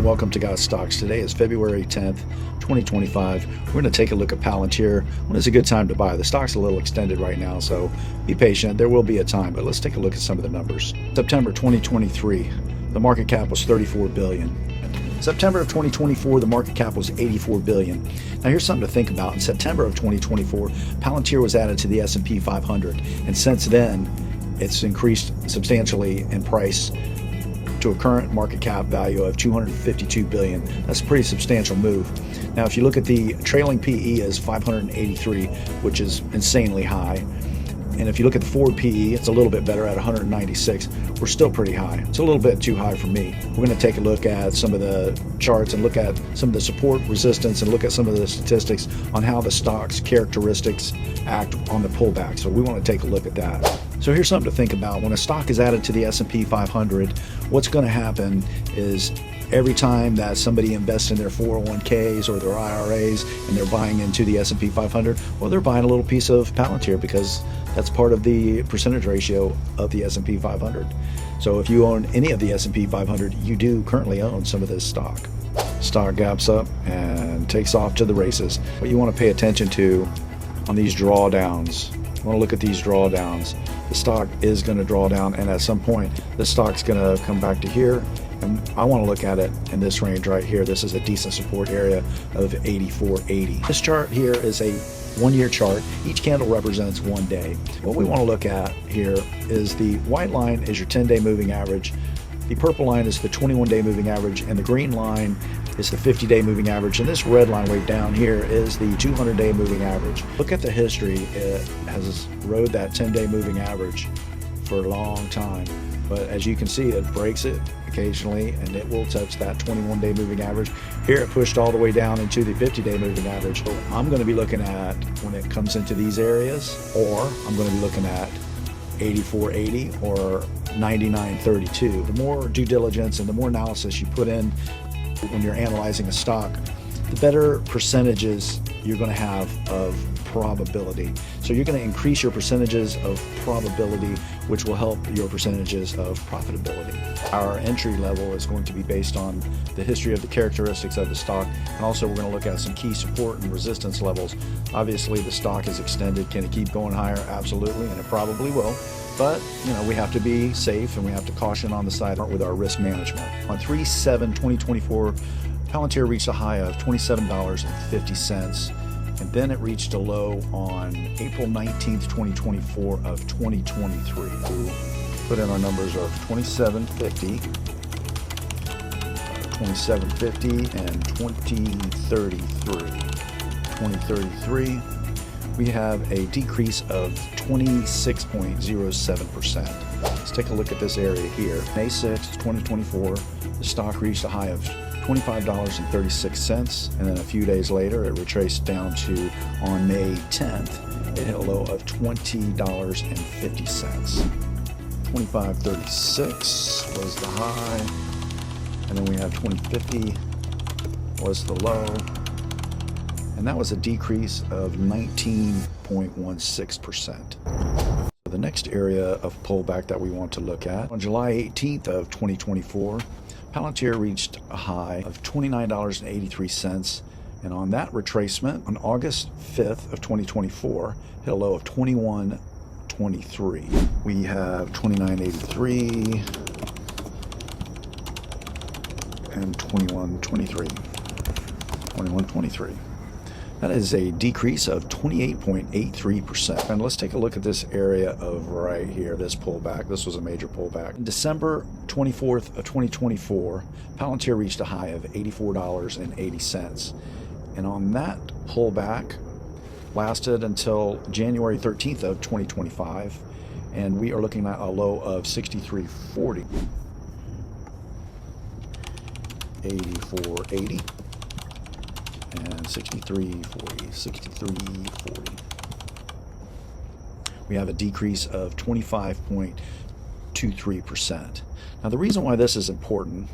welcome to Gotstockz. Today is February 10th, 2025. We're going to take a look at Palantir. When is a good time to buy? The stock's a little extended right now, so be patient. There will be a time, but let's take a look at some of the numbers. September 2023, the market cap was $34 billion. September of 2024, the market cap was $84 billion. Now here's something to think about. In September of 2024, Palantir was added to the S&P 500, and since then, it's increased substantially in price to a current market cap value of $252 billion. That's a pretty substantial move. Now, if you look at the trailing PE is 583, which is insanely high. And if you look at the forward PE, it's a little bit better at 196. We're still pretty high. It's a little bit too high for me. We're going to take a look at some of the charts and look at some of the support, resistance, and look at some of the statistics on how the stock's characteristics act on the pullback. So we want to take a look at that. So here's something to think about. When a stock is added to the S&P 500, what's going to happen is every time that somebody invests in their 401ks or their IRAs and they're buying into the S&P 500, well, they're buying a little piece of Palantir because that's part of the percentage ratio of the S&P 500. So if you own any of the S&P 500, you do currently own some of this stock. Stock gaps up and takes off to the races. What you want to pay attention to on these drawdowns, you want to look at these drawdowns. The stock is going to draw down, and at some point the stock's going to come back to here, and I want to look at it in this range right here. This is a decent support area of 84.80. This chart here is a one-year chart. Each candle represents 1 day. What we want to look at here is the white line is your 10-day moving average, the purple line is the 21-day moving average, and the green line is the 50-day moving average, and this red line way down here is the 200-day moving average. Look at the history. It has rode that 10-day moving average for a long time, but as you can see, it breaks it occasionally and it will touch that 21-day moving average. Here it pushed all the way down into the 50-day moving average. So I'm going to be looking at when it comes into these areas, or I'm going to be looking at 84.80 or 99.32. The more due diligence and the more analysis you put in when you're analyzing a stock, the better percentages you're going to have of probability. So you're going to increase your percentages of probability, which will help your percentages of profitability. Our entry level is going to be based on the history of the characteristics of the stock, and also we're going to look at some key support and resistance levels. Obviously, the stock is extended. Can it keep going higher? Absolutely, and it probably will. But, you know, we have to be safe and we have to caution on the side with our risk management. On 3/7/2024, Palantir reached a high of $27.50, and then it reached a low on April 19th, 2024 of 2023. Put in our numbers of 27.50, 27.50, and 2033. 2033. We have a decrease of 26.07%. Let's take a look at this area here. May 6th, 2024, the stock reached a high of $25.36, and then a few days later it retraced down to, on May 10th, it hit a low of $20.50. 25.36 was the high, and then we have 20.50 was the low. And that was a decrease of 19.16%. The next area of pullback that we want to look at, on July 18th of 2024, Palantir reached a high of $29.83, and on that retracement, on August 5th of 2024, hit a low of $21.23. We have $29.83 and $21.23. $21.23. That is a decrease of 28.83%. And let's take a look at this area of right here, this pullback. This was a major pullback. In December 24th of 2024, Palantir reached a high of $84.80. And on that pullback, lasted until January 13th of 2025. And we are looking at a low of 63.40. 84.80. And 63.40. We have a decrease of 25.23%. Now, the reason why this is important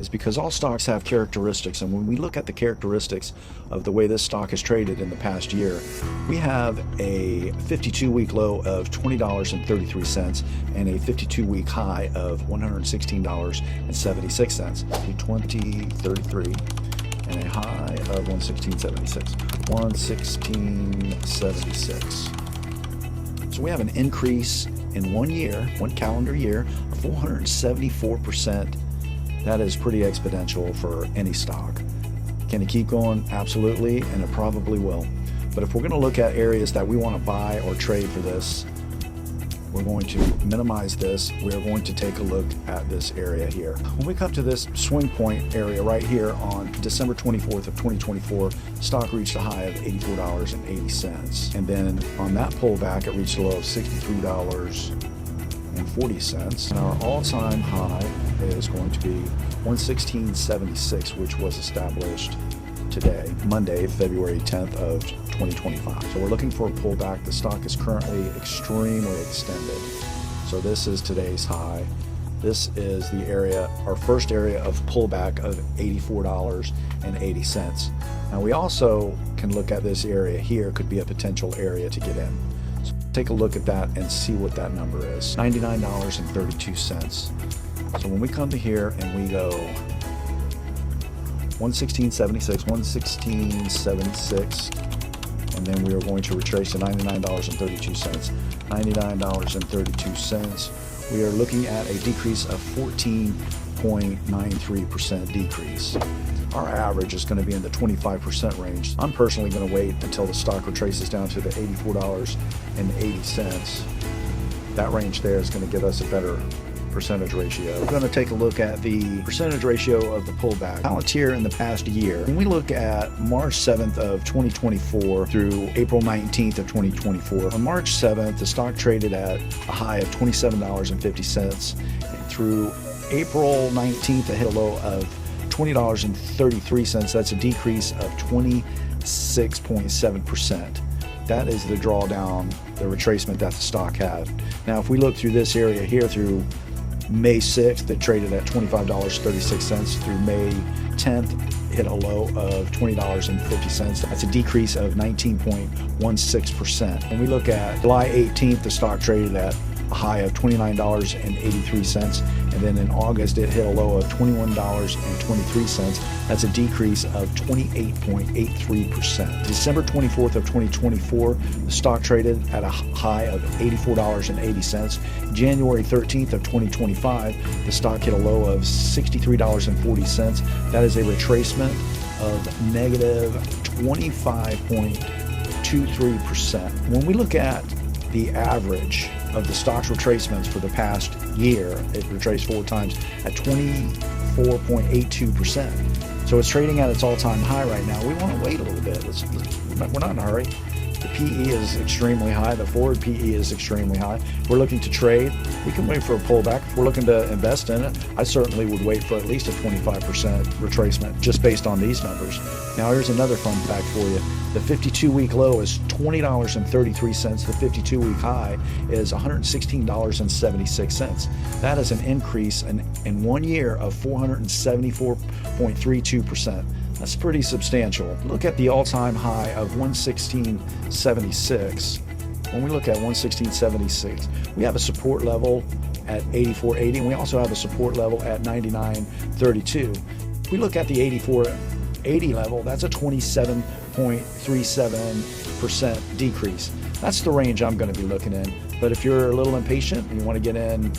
is because all stocks have characteristics, and when we look at the characteristics of the way this stock has traded in the past year, we have a 52-week low of $20.33 and a 52-week high of $116.76. 20.33 and a high of 116.76. 116.76. So we have an increase in 1 year, 1 calendar year, of 474%. That is pretty exponential for any stock. Can it keep going? Absolutely, and it probably will. But if we're going to look at areas that we want to buy or trade for this, we're going to minimize this. We're going to take a look at this area here. When we come to this swing point area right here on December 24th of 2024, stock reached a high of $84.80. And then on that pullback, it reached a low of $63.40. And our all-time high is going to be 116.76, which was established today, Monday, February 10th of 2025. So we're looking for a pullback. The stock is currently extremely extended. So this is today's high. This is the area, our first area of pullback of $84.80. Now we also can look at this area here, could be a potential area to get in. So take a look at that and see what that number is. $99.32. So when we come to here and we go 116.76, 116.76, and then we are going to retrace to $99.32. $99.32. We are looking at a decrease of 14.93% decrease. Our average is going to be in the 25% range. I'm personally going to wait until the stock retraces down to the $84.80. That range there is going to give us a better percentage ratio. We're going to take a look at the percentage ratio of the pullback. Palantir in the past year, when we look at March 7th of 2024 through April 19th of 2024, on March 7th, the stock traded at a high of $27.50, and through April 19th, it hit a low of $20.33. That's a decrease of 26.7%. That is the drawdown, the retracement that the stock had. Now, if we look through this area here through May 6th, it traded at $25.36. Through May 10th, hit a low of $20.50. That's a decrease of 19.16%. When we look at July 18th, the stock traded at a high of $29.83, and then in August it hit a low of $21.23. That's a decrease of 28.83%. December 24th of 2024, the stock traded at a high of $84.80. January 13th of 2025, the stock hit a low of $63.40. That is a retracement of negative 25.23%. When we look at the average of the stock's retracements for the past year, it retraced 4 times at 24.82%. So it's trading at its all-time high right now. We want to wait a little bit. We're not in a hurry. The PE is extremely high. The forward PE is extremely high. If we're looking to trade, we can wait for a pullback. If we're looking to invest in it, I certainly would wait for at least a 25% retracement just based on these numbers. Now here's another fun fact for you. The 52-week low is $20.33. The 52-week high is $116.76. That is an increase in 1 year of 474.32%. That's pretty substantial. Look at the all-time high of 116.76. When we look at 116.76, we have a support level at 84.80, and we also have a support level at 99.32. If we look at the 84.80 level, that's a 27.37% decrease. That's the range I'm going to be looking in. But if you're a little impatient and you want to get in,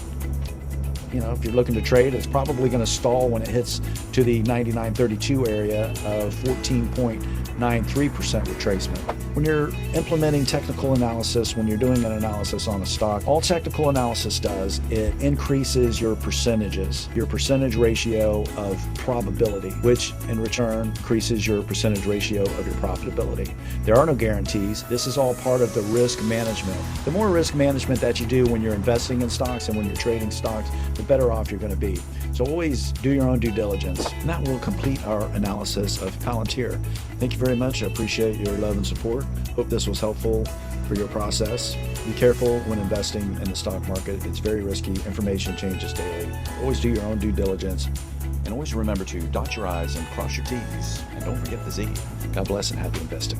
if you're looking to trade, it's probably going to stall when it hits to the 99.32 area of 14.93% retracement. When you're implementing technical analysis, when you're doing an analysis on a stock, all technical analysis does, it increases your percentages, your percentage ratio of probability, which in return increases your percentage ratio of your profitability. There are no guarantees. This is all part of the risk management. The more risk management that you do when you're investing in stocks and when you're trading stocks, the better off you're going to be. So always do your own due diligence. And that will complete our analysis of Palantir. Thank you very much. I appreciate your love and support. Hope this was helpful for your process. Be careful when investing in the stock market. It's very risky. Information changes daily. Always do your own due diligence. And always remember to dot your I's and cross your T's. And don't forget the Z. God bless and happy investing.